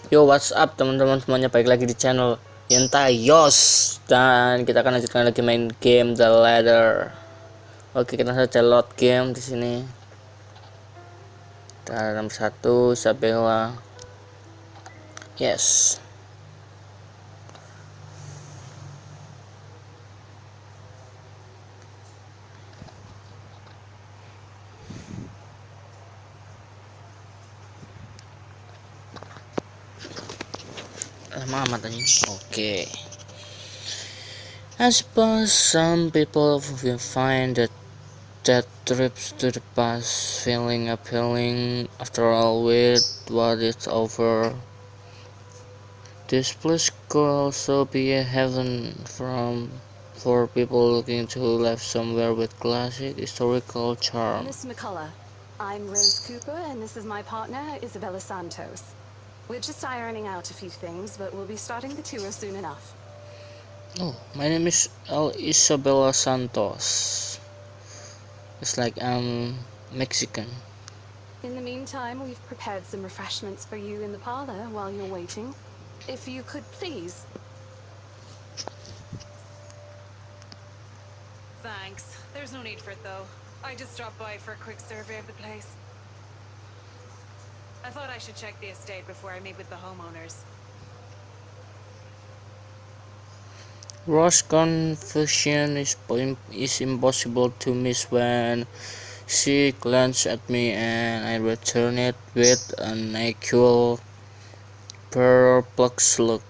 Yo, what's up teman-teman semuanya, balik lagi di channel hentai yosh, dan kita akan lanjutkan lagi main game The Ladder. Oke, kita saja load game di sini. Dalam satu Isabella. Yes. Lama amat aja. Oke. I suppose some people will find that trips to the past feeling appealing. After all, with what it's over, this place could also be a heaven for people looking to live somewhere with classic historical charm. Miss McCullough, I'm Rose Cooper, and this is my partner, Isabella Santos. We're just ironing out a few things, but we'll be starting the tour soon enough. Oh, my name is Isabella Santos. It's like I'm Mexican. In the meantime, we've prepared some refreshments for you in the parlor while you're waiting. If you could please. Thanks. There's no need for it though. I just dropped by for a quick survey of the place. I thought I should check the estate before I meet with the homeowners. Rose's confusion is impossible to miss when she glanced at me and I returned it with an equal perplexed look.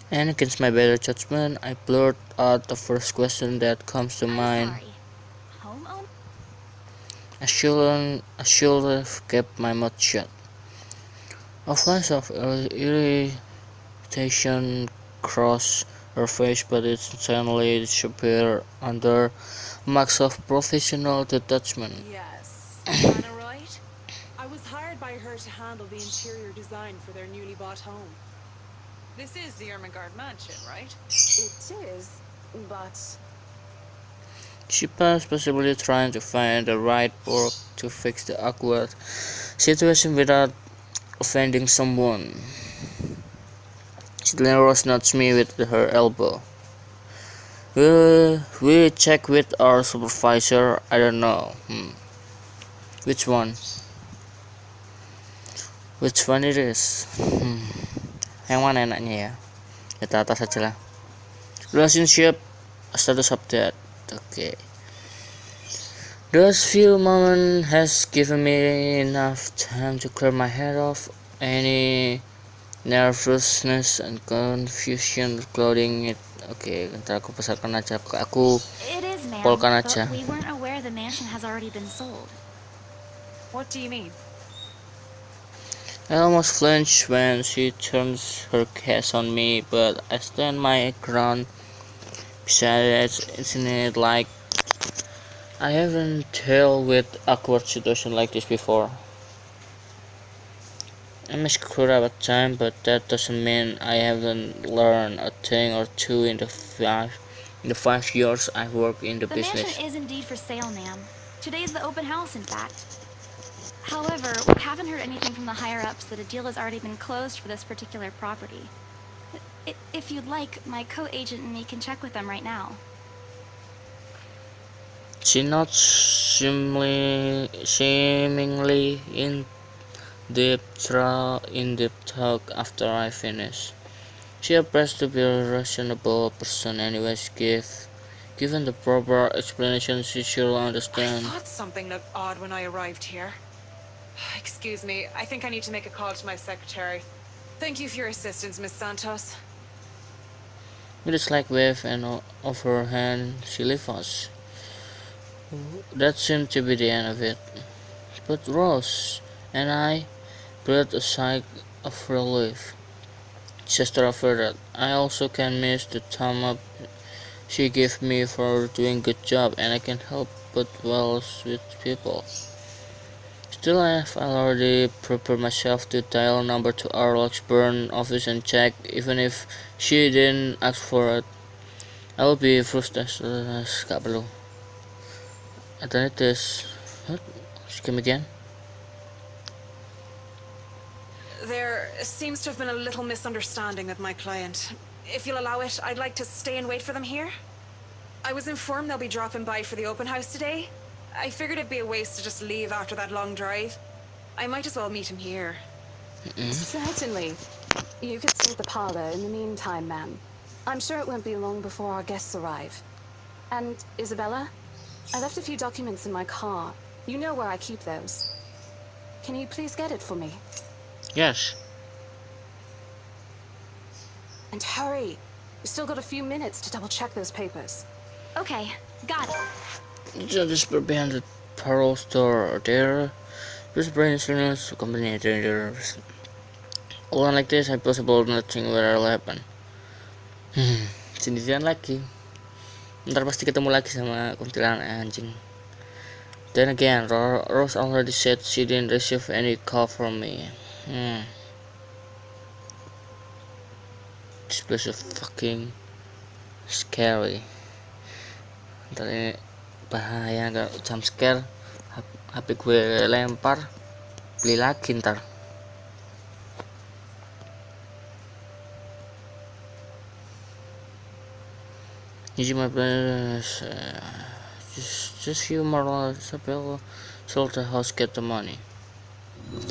And against my better judgment, I blurted out the first question that comes to mind. Homeowner? I should have kept my mouth shut. A flash of irritation crossed her face, but it suddenly disappeared under marks of professional detachment. Yes. Anna, right? I was hired by her to handle the interior design for their newly bought home. This is the Ermengarde mansion, right? It is, but She was possibly trying to find the right word to fix the awkward situation without offending someone. Suddenly Rose nudged me with her elbow. Will we check with our supervisor? I don't know. Which one? Which one it is? Yang mana enaknya ya? Kita atas aja lah. Relationship status update. Okay. Those few moments has given me enough time to clear my head off any nervousness and confusion clouding it. Oke, ntar aku pesankan aja. Aku It is, ma'am, polkan but aja. we weren't aware the mansion has already been sold. What do you mean? I almost flinched when she turns her gaze on me, but I stand my ground. Besides, isn't it like I haven't dealt with awkward situation like this before? I may screw up at time, but that doesn't mean I haven't learned a thing or two in the 5 years I've worked in the The business. mansion is indeed for sale, ma'am. Today's the open house, in fact. However, we haven't heard anything from the higher-ups that a deal has already been closed for this particular property. If you'd like, my co-agent and me can check with them right now. She nods, seemingly in deep talk after I finish. She appears to be a reasonable person anyways. Given the proper explanation, she should I understand. thought something looked odd when I arrived here. Excuse me, I think I need to make a call to my secretary. Thank you for your assistance, Miss Santos. With a slight wave and of her hand, she left us. That seemed to be the end of it. But Rose and I breathed a sigh of relief. Just after that, I also can miss the thumb up she gave me for doing good job, and I can help but well with people. Still, I've already prepared myself to dial number to our Luxburn office and check, even if she didn't ask for it. I will be frustrated. Gak perlu. Internet is what? Skip again. There seems to have been a little misunderstanding with my client. If you'll allow it, I'd like to stay and wait for them here. I was informed they'll be dropping by for the open house today. I figured it'd be a waste to just leave after that long drive. I might as well meet him here. Certainly. You could stay at the parlor in the meantime, ma'am. I'm sure it won't be long before our guests arrive. And Isabella, I left a few documents in my car. You know where I keep those. Can you please get it for me? Yes. And hurry. We've still got a few minutes to double check those papers. Okay, got it. Just behind the apparel store there. Just brain instruments to accompany there. Alone like this, impossible nothing will happen. Sendirian lagi. Ntar pasti ketemu lagi sama kuntilanak anjing. Then again, Rose already said she didn't receive any call from me. This place is fucking scary. Ntar ini bahaya, gak jump scare. HP gue lempar, beli lagi ntar. Easy my plans. Just few more people sold the house, get the money.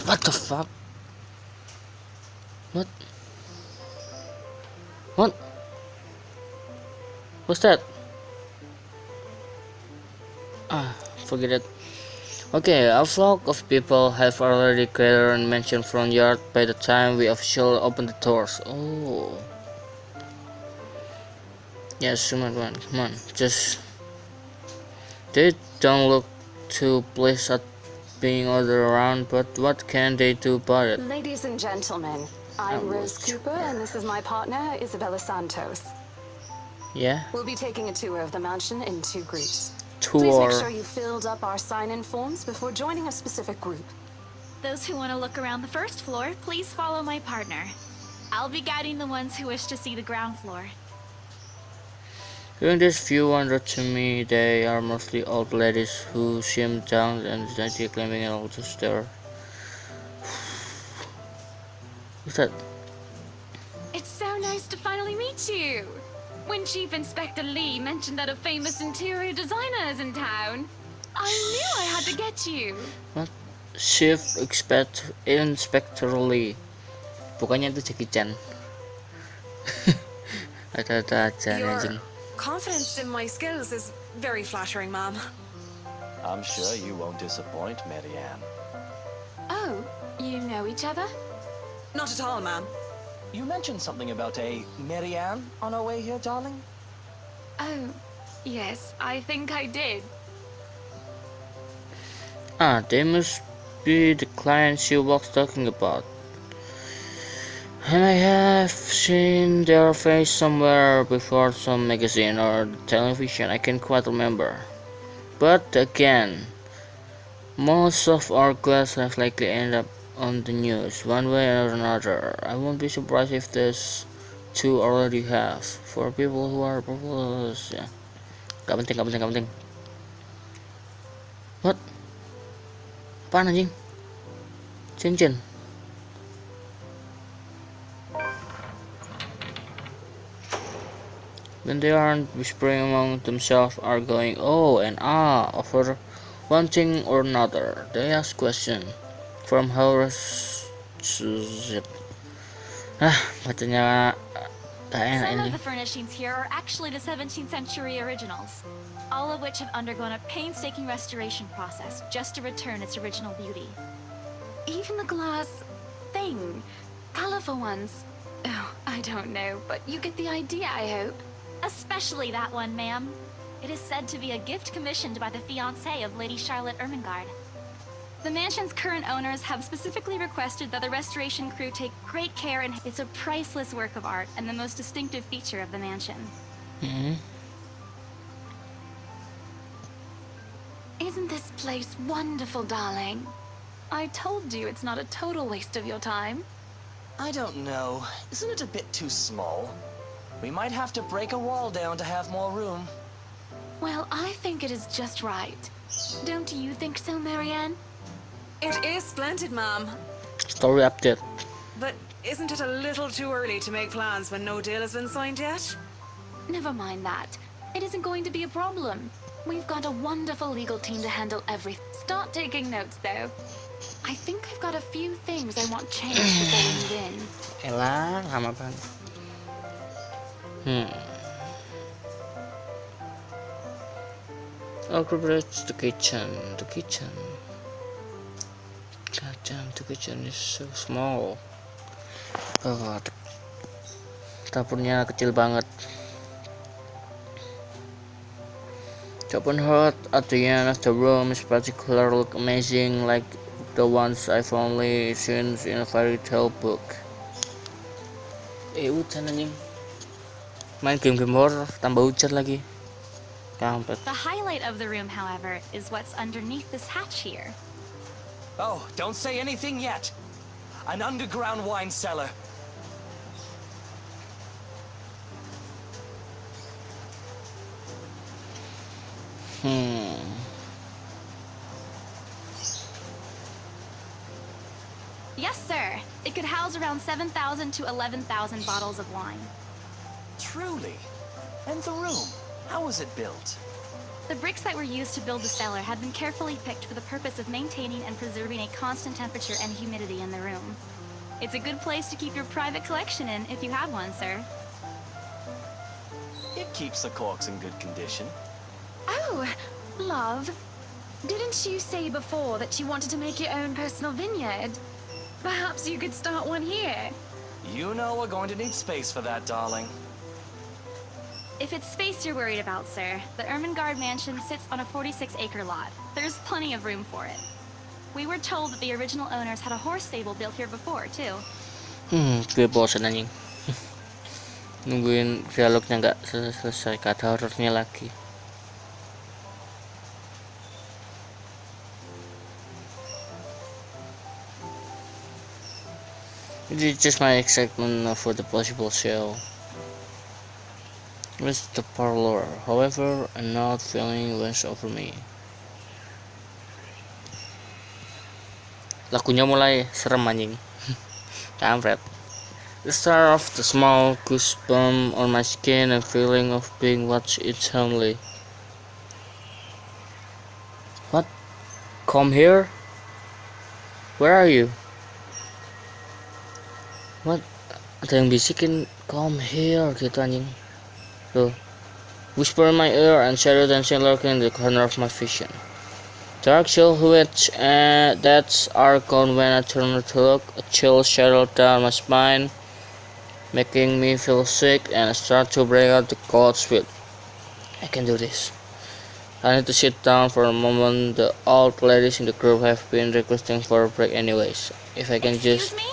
What the fuck? What? What? What's that? Forget it. Okay, a flock of people have already gathered in mansion front yard by the time we officially open the doors. Oh. Yes, come on, just... They don't look too pleased at being ordered around, but what can they do about it? Ladies and gentlemen, I'm Rose Cooper, and this is my partner, Isabella Santos. Yeah? We'll be taking a tour of the mansion in 2 groups. Please make sure you filled up our sign-in forms before joining a specific group. Those who want to look around the first floor, please follow my partner. I'll be guiding the ones who wish to see the ground floor. During this few wonder to me, they are mostly old ladies who seem down and dirty, climbing all the stairs. What's that? It's so nice to finally meet you. When Chief Inspector Lee mentioned that a famous interior designer is in town, I knew I had to get you. What? Chief Inspector Lee. Bukannya itu Jackie Chan. Ada aja anjing. Confidence in my skills is very flattering, ma'am. I'm sure you won't disappoint, Marianne. Oh, you know each other? Not at all, ma'am. You mentioned something about a Marianne on our way here, darling? Oh, yes, I think I did. They must be the clients she was talking about. And I have seen their face somewhere before, some magazine or television, I can't quite remember. But again, most of our guests have likely end up on the news, one way or another. I won't be surprised if these 2 already have. For people who are populous, yeah. Gak penting. What? Apaan anjing? Cincin. When they aren't whispering among themselves, are going oh and ah over one thing or another. They ask questions from Horace. Bacanya gak enak Some ini. of the furnishings here are actually the 17th century originals, all of which have undergone a painstaking restoration process just to return its original beauty. Even the glass thing. Colorful ones. Oh, I don't know, but you get the idea, I hope. Especially that one, ma'am. It is said to be a gift commissioned by the fiancé of Lady Charlotte Ermengarde. The mansion's current owners have specifically requested that the restoration crew take great care, and it's a priceless work of art and the most distinctive feature of the mansion. Isn't this place wonderful, darling? I told you it's not a total waste of your time. I don't know. Isn't it a bit too small? We might have to break a wall down to have more room. Well, I think it is just right. Don't you think so, Marianne? It is splendid, ma'am. Story update. But isn't it a little too early to make plans when no deal has been signed yet? Never mind that. It isn't going to be a problem. We've got a wonderful legal team to handle everything. Start taking notes, though. I think I've got a few things I want changed before we move in. Elah, lama banget. Approach the kitchen. The kitchen. God damn, the kitchen is so small. Oh, dapurnya kecil banget. The open heart at the end of the room is particularly look amazing, like the ones I've only seen in a fairy tale book. Hujan anjing. Main game-game horror, tambah hujan lagi. Kampret. The highlight of the room, however, is what's underneath this hatch here. Oh, don't say anything yet. An underground wine cellar. Yes, sir. It could house around 7,000 to 11,000 bottles of wine. Truly. And the room, how was it built? The bricks that were used to build the cellar had been carefully picked for the purpose of maintaining and preserving a constant temperature and humidity in the room. It's a good place to keep your private collection in if you have one, sir. It keeps the corks in good condition. Oh, love. Didn't you say before that you wanted to make your own personal vineyard? Perhaps you could start one here. You know we're going to need space for that, darling. If it's space you're worried about, sir, the Ermengarde mansion sits on a 46-acre lot. There's plenty of room for it. We were told that the original owners had a horse stable built here before, too. Gue bosan anjing. Nungguin dialognya nggak selesai, kata horornya lagi. It is just my excitement for the possible show. With the parlor, however, an odd feeling was over me. Lagunya mulai serem anjing. Kampret. The start of the small goosebump on my skin and feeling of being watched intently. What? Come here? Where are you? What? Ada yang bisikin come here gitu anjing. Tuh. Whisper in my ear and shadow dancing lurking in the corner of my vision. Dark silhouettes that's are gone when I turn to look. A chill settled down my spine, making me feel sick, and I start to bring out the cold sweat. I can do this. I need to sit down for a moment. The old ladies in the group have been requesting for a break anyways. If I can Excuse just... me,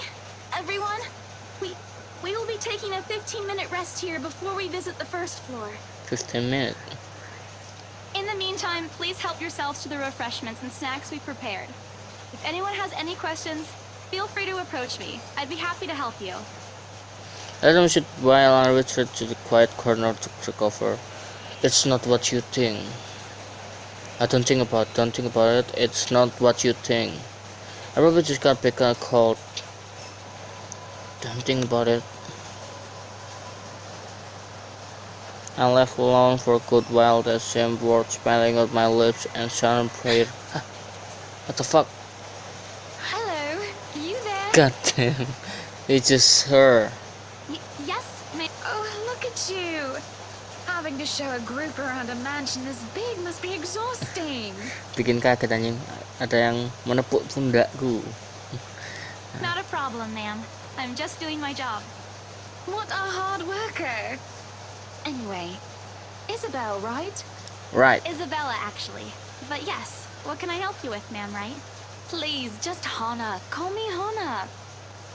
everyone? We will be taking a 15-minute rest here before we visit the first floor. 15 minutes. In the meantime, please help yourselves to the refreshments and snacks we prepared. If anyone has any questions, feel free to approach me. I'd be happy to help you. Let them sit while I retreat to the quiet corner to recover. It's not what you think. Don't think about it. It's not what you think. I probably just got picked a cold. Don't think about it. I left alone for a good while, the same words smiling on my lips and silent prayer. What the fuck? Hello, you there? God damn. It's just her. Yes, ma'am. Oh, look at you. Having to show a group around a mansion this big must be exhausting. Bikin kaget anjing. Ada yang menepuk pundakku. Not a problem, ma'am. I'm just doing my job. What a hard worker. Anyway, Isabel, right? Right. Isabella, actually. But yes, what can I help you with, ma'am, right? Please, just Hana. Call me Hana.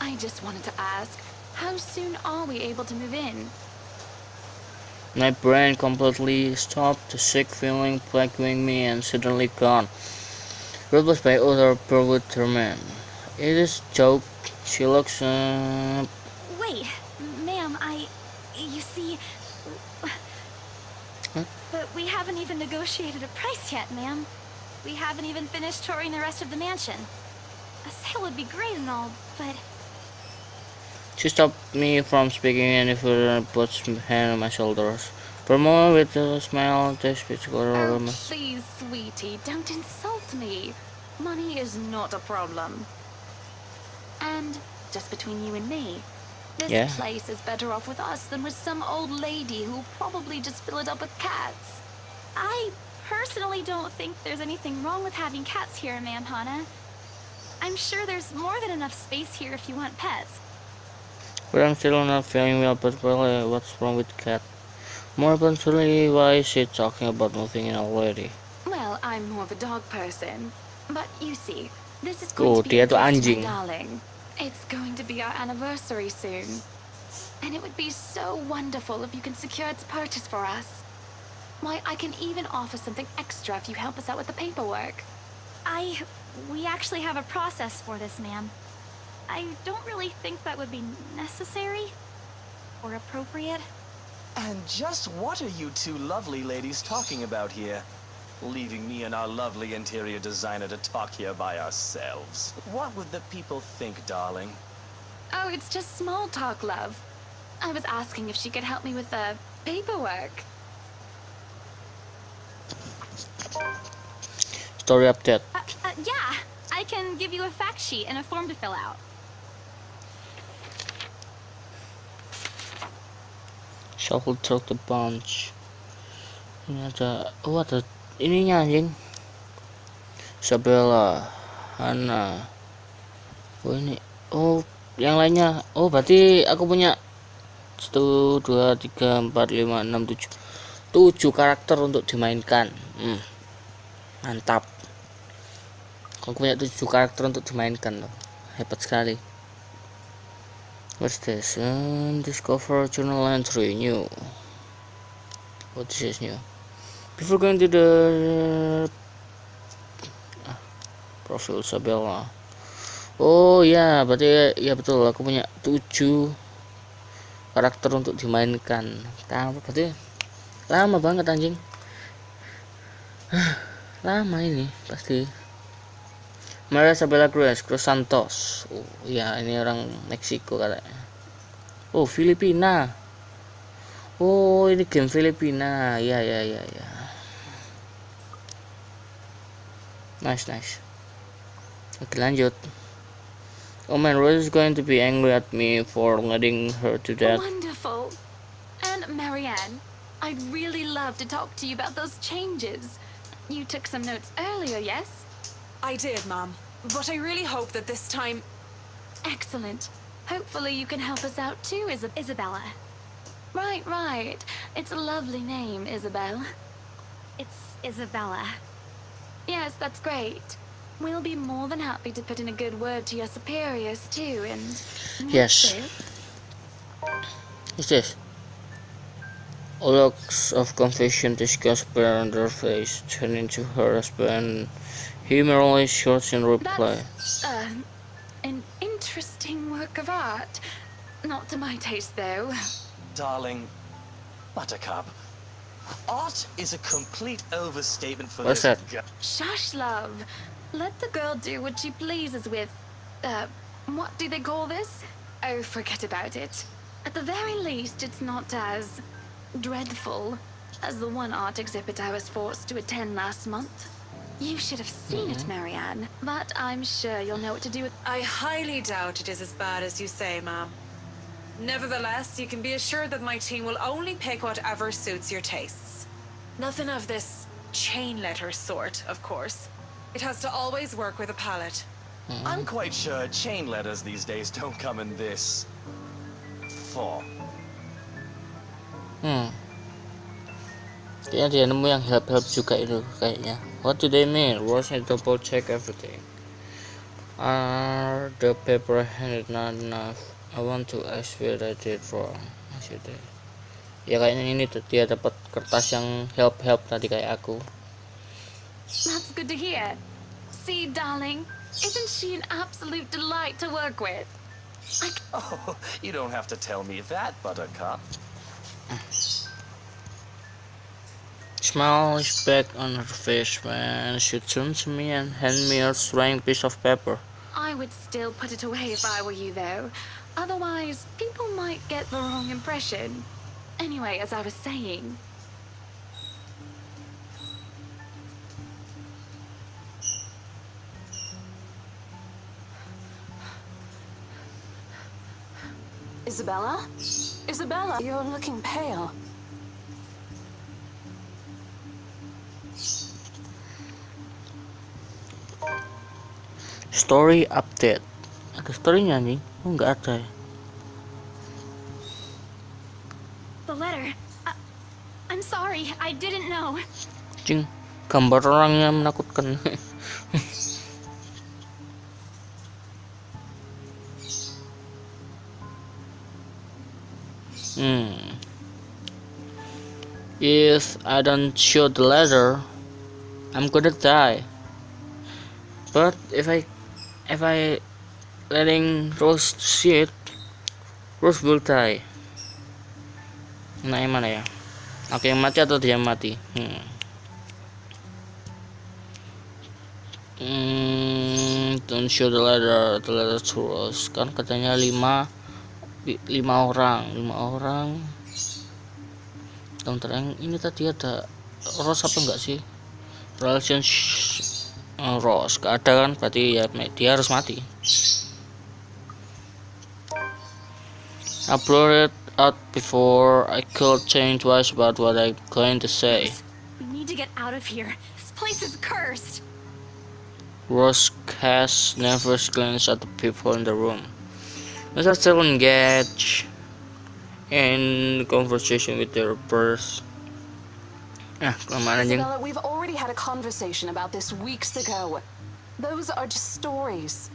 I just wanted to ask, how soon are we able to move in? My brain completely stopped, the sick feeling plaguing me and suddenly gone. Replaced by other bewilderment. It is joke. She looks Wait, ma'am, you see... Huh? But we haven't even negotiated a price yet, ma'am. We haven't even finished touring the rest of the mansion. A sale would be great and all, but... She stopped me from speaking any further and puts her hand on my shoulders. For a moment, with a smile, they speak Oh, to please, sweetie, don't insult me. Money is not a problem. And just between you and me, this Yeah. place is better off with us than with some old lady who'll probably just fill it up with cats. I personally don't think there's anything wrong with having cats here, Ma'am Hana. I'm sure there's more than enough space here if you want pets. But I'm still not feeling well, but really, what's wrong with cat? More importantly, why is she talking about moving in already? Well, I'm more of a dog person. But you see, this is going Oh, to be a dia tuh gift, my anjing. darling. It's going to be our anniversary soon. And it would be so wonderful if you can secure its purchase for us. Why, I can even offer something extra if you help us out with the paperwork. We actually have a process for this, ma'am. I don't really think that would be necessary or appropriate. And just what are you two lovely ladies talking about here? Leaving me and our lovely interior designer to talk here by ourselves. What would the people think, darling? Oh, it's just small talk, love. I was asking if she could help me with the paperwork. Story update. Yeah, I can give you a fact sheet and a form to fill out. Shuffle through the bunch. Ini ada ininya anjing. Isabella, Hana. Oh ini, yang lainnya. Oh berarti aku punya 1, 2, 3, 4, 5, 6, 7 karakter untuk dimainkan. Mantap. Aku punya 7 karakter untuk dimainkan loh. Hebat sekali. What's this? Discover journal entry new. What is new? Before going to the profil Isabella. Oh ya, berarti ya betul. Aku punya 7 karakter untuk dimainkan. Berarti lama banget anjing. Lama ini pasti. Maria Isabella Cruz Santos. Oh iya, ini orang Meksiko katanya. Oh Filipina. Oh ini game Filipina. Ya. Nice. Oke lanjut. Oh man, Rose is going to be angry at me for letting her to that. Wonderful. And Marianne, I'd really love to talk to you about those changes. You took some notes earlier, yes? I did, Mom. But I really hope that this time... Excellent. Hopefully you can help us out too, Isabella. Right. It's a lovely name, Isabel. It's Isabella. Yes, that's great. We'll be more than happy to put in a good word to your superiors too, and... Yes. What's this? Looks of confusion disgust appear on her face, turning to her husband. He merely shouts in reply. That's, an interesting work of art. Not to my taste, though. Darling, Buttercup, art is a complete overstatement for What's this that? Shush, love. Let the girl do what she pleases with, what do they call this? Oh, forget about it. At the very least, it's not as dreadful as the one art exhibit I was forced to attend last month. You should have seen it, Marianne, but I'm sure you'll know what to do with... I highly doubt it is as bad as you say, Ma'am. Nevertheless, you can be assured that my team will only pick whatever suits your tastes. Nothing of this chain letter sort, of course. It has to always work with a palette. I'm quite sure chain letters these days don't come in this form. Kayaknya dia nemu yang help juga itu kayaknya. What do they mean? Rose need to double check everything. Are the paper handed not enough? I want to ask what I did wrong. Ya kayaknya ini tuh dia dapat kertas yang help tadi kayak aku. That's good to hear. See, darling, isn't she an absolute delight to work with? Oh, you don't have to tell me that, Buttercup. Smile is back on her face when she turns to me and hands me a strange piece of paper. I would still put it away if I were you, though. Otherwise, people might get the wrong impression. Anyway, as I was saying... Isabella? Isabella, you're looking pale. Story update. Ada storynya nih? Oh, nggak ada ya. The letter. I'm sorry, I didn't know. Cing, gambar orangnya menakutkan. If I don't show the letter, I'm gonna die. But if I letting Rose see it, Rose will die. Nah, yang mana ya? Aku yang mati atau dia mati? Don't show the letter to Rose. Kan katanya 5 orang. Bentar, yang ini tadi ada Rose apa enggak sih? Relationship Rose gak ada kan, berarti ya dia harus mati. I blurted out before I could think twice about what I'm going to say. We need to get out of here. This place is cursed. Rose cast nervous glance at the people in the room. They are still engaged in conversation with their peers. Kelamaan anjing. Isabella, we've already had a conversation about this weeks ago. Those are just stories.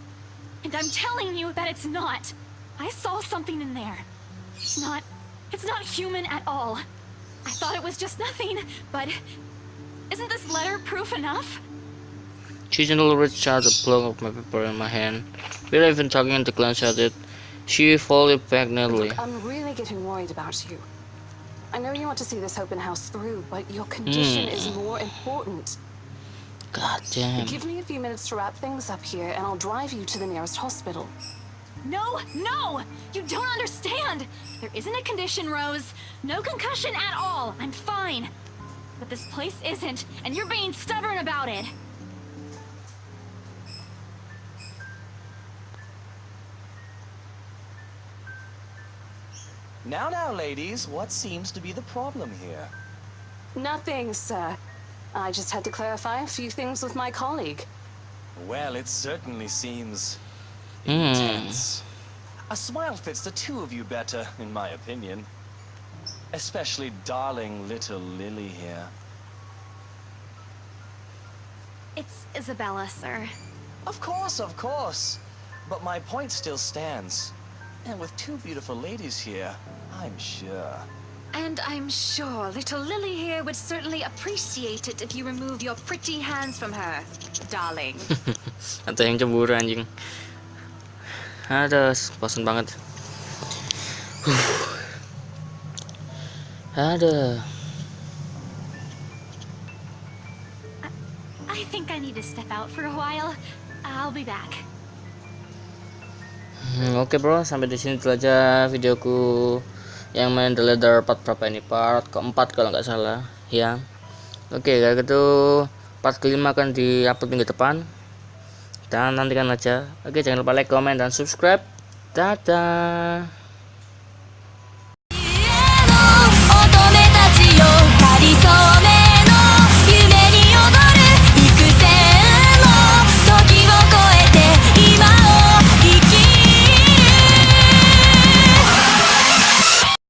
And I'm telling you that it's not. I saw something in there. It's not human at all. I thought it was just nothing, but isn't this letter proof enough? She gently reached out a block of my paper in my hand. Without even talking to glance at it, she folded back neatly. Look, I'm really getting worried about you. I know you want to see this open house through, but your condition is more important. God damn. Give me a few minutes to wrap things up here, and I'll drive you to the nearest hospital. No! You don't understand! There isn't a condition, Rose. No concussion at all. I'm fine. But this place isn't, and you're being stubborn about it. Now, ladies, what seems to be the problem here? Nothing, sir. I just had to clarify a few things with my colleague. Well, it certainly seems intense. A smile fits the two of you better, in my opinion. Especially darling little Lily here. It's Isabella, sir. Of course. But my point still stands. And with two beautiful ladies here, I'm sure. And I'm sure little Lily here would certainly appreciate it if you remove your pretty hands from her, darling. Atau yang cemburu anjing. Aduh, bosan banget. Aduh. I think I need to step out for a while. I'll be back. Oke bro, sampai di sini dulu aja videoku yang main The Leather part berapa ini? Part keempat kalau nggak salah ya. Oke, kayak gitu part kelima akan diupload minggu depan. Dan nantikan aja. Oke, jangan lupa like, comment, dan subscribe. Dadah.